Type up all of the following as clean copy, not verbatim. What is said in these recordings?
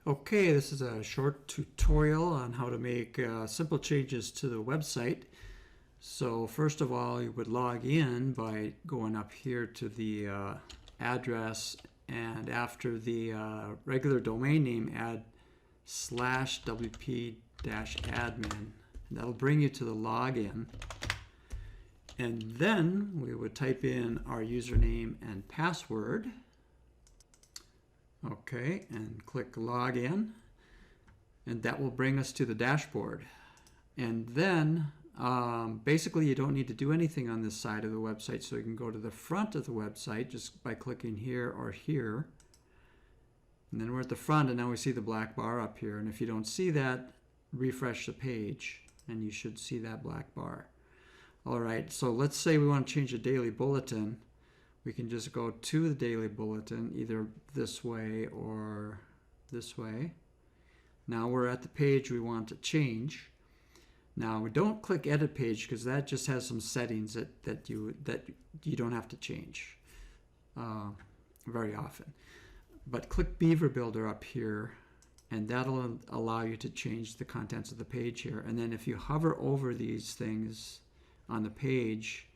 Okay, this is a short tutorial on how to make simple changes to the website. So first of all, you would log in by going up here to the address, and after the regular domain name, add /wp-admin. And that'll bring you to the login. And then we would type in our username and password. Okay, and click login, and that will bring us to the dashboard. And then basically you don't need to do anything on this side of the website, so you can go to the front of the website just by clicking here or here. And then we're at the front, and now we see the black bar up here. And if you don't see that, refresh the page and you should see that black bar. All right, so let's say we want to change the daily bulletin. We can just go to the daily bulletin either this way or this way. Now we're at the page we want to change. Now we don't click edit page because that just has some settings that you don't have to change very often. But click Beaver Builder up here, and that'll allow you to change the contents of the page here. And then if you hover over these things on the page,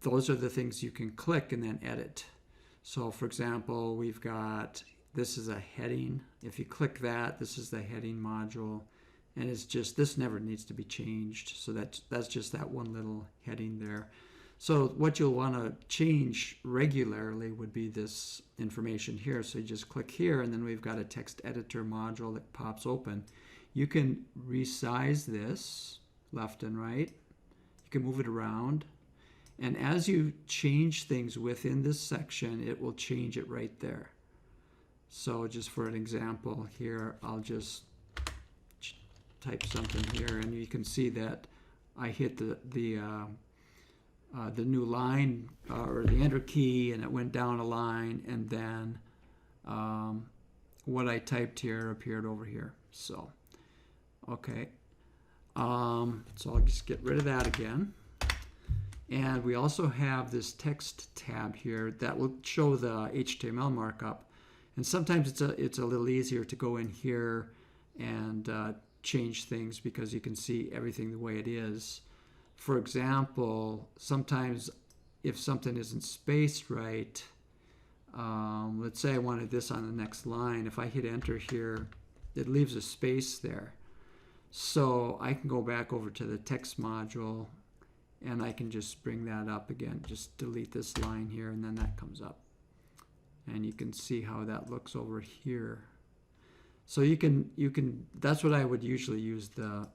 those are the things you can click and then edit. So for example, we've got, this is a heading. If you click that, this is the heading module, and it's just, this never needs to be changed. So that's just that one little heading there. So what you'll want to change regularly would be this information here. So you just click here, and then we've got a text editor module that pops open. You can resize this left and right. You can move it around. And as you change things within this section, it will change it right there. So just for an example here, I'll just type something here, and you can see that I hit the new line or the enter key, and it went down a line, and then what I typed here appeared over here. So, okay. So I'll just get rid of that again. And we also have this text tab here that will show the HTML markup. And sometimes it's a little easier to go in here and change things because you can see everything the way it is. For example, sometimes if something isn't spaced right, let's say I wanted this on the next line. If I hit enter here, it leaves a space there. So I can go back over to the text module, and I can just bring that up again. Just delete this line here, and then that comes up. And you can see how that looks over here. So you can that's what I would usually use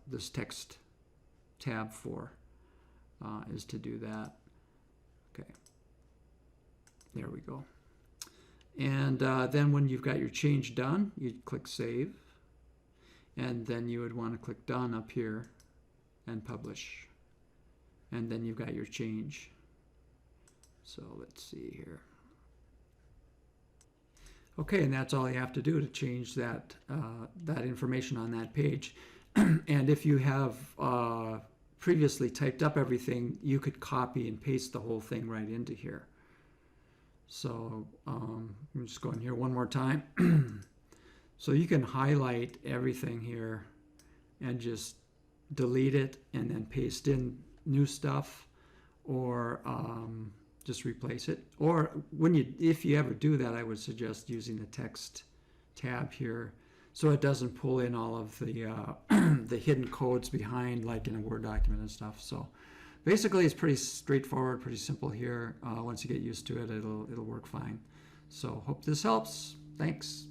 this text tab for, is to do that. Okay, there we go. And then when you've got your change done, you click save, and then you would want to click done up here and publish. And then you've got your change. So let's see here. Okay, and that's all you have to do to change that that information on that page. And if you have previously typed up everything, you could copy and paste the whole thing right into here. So I'm just going here one more time. So you can highlight everything here and just delete it and then paste in new stuff, or just replace it. Or if you ever do that, I would suggest using the text tab here, so it doesn't pull in all of the the hidden codes behind, like in a Word document and stuff. So basically, it's pretty straightforward, pretty simple here. Once you get used to it, it'll work fine. So hope this helps. Thanks.